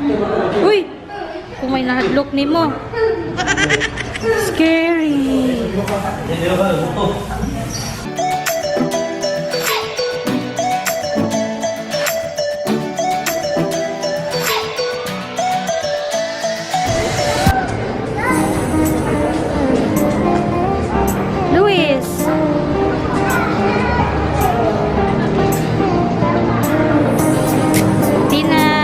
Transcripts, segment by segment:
Uy! Kung may nahadlok ni mo. Scary. Luis. Tina.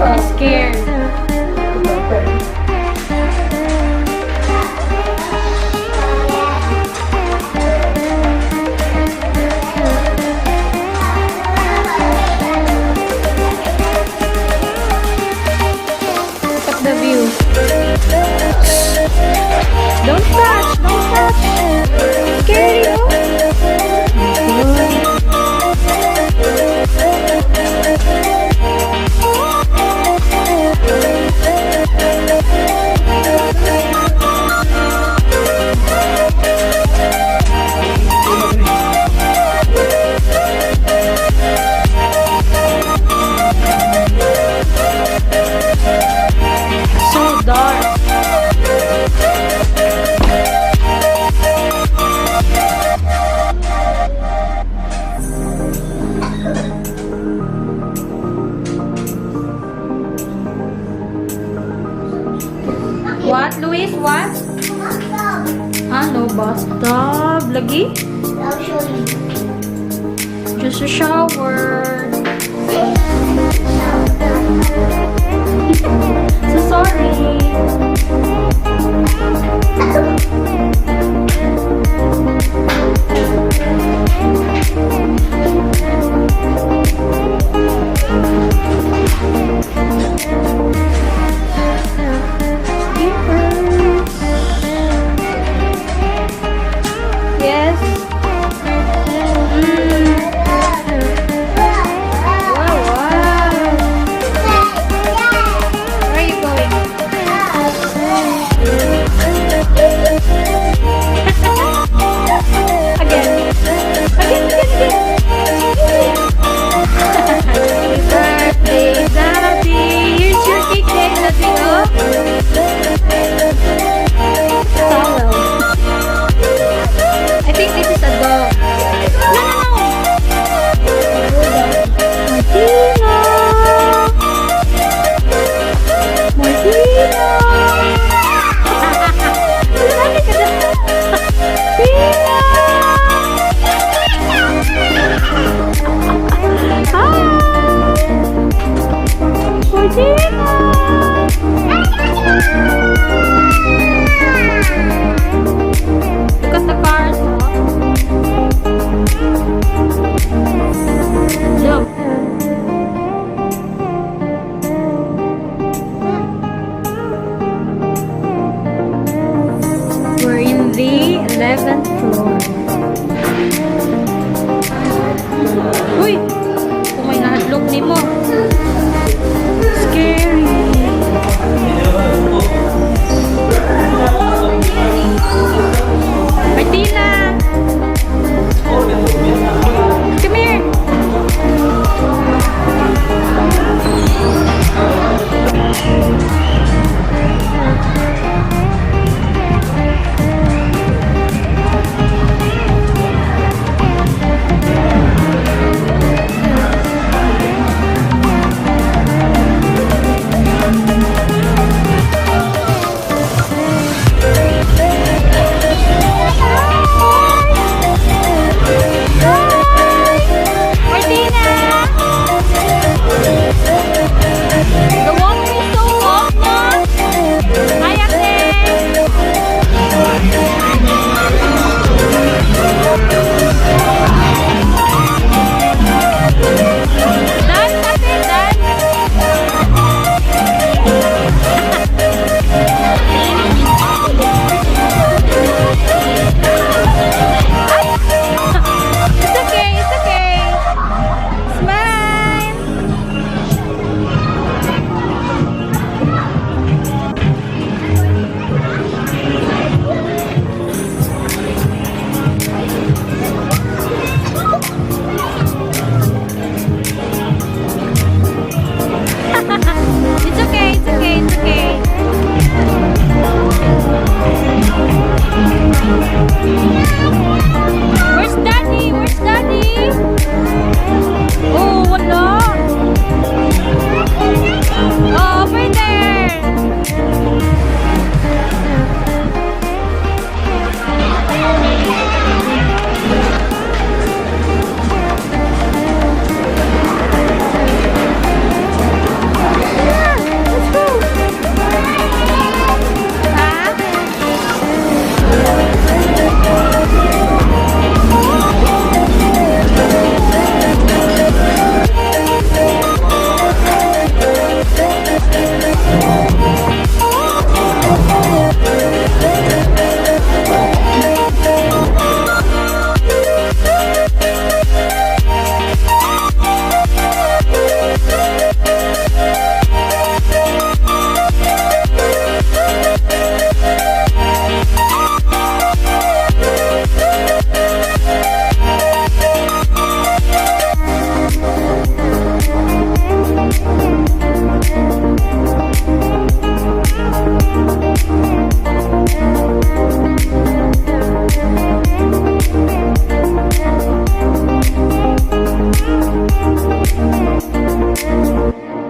I'm scared. Look at the view. Don't touch! Don't touch! Scary, so dark. What, Luis? What? No bathtub. Lagi? I'll show you. Just a shower. So sorry. Yes. Wow, wow. Where are you going? Again. Happy birthday, Daddy. Here's your cake, Daddy. Oh. Towel. I think this is a dog. No! Martina! Martina! Tina! Hi! Martina! Look at the cars. Look. We're in the 11th floor. Uy! Kung may nahadlok ni mo.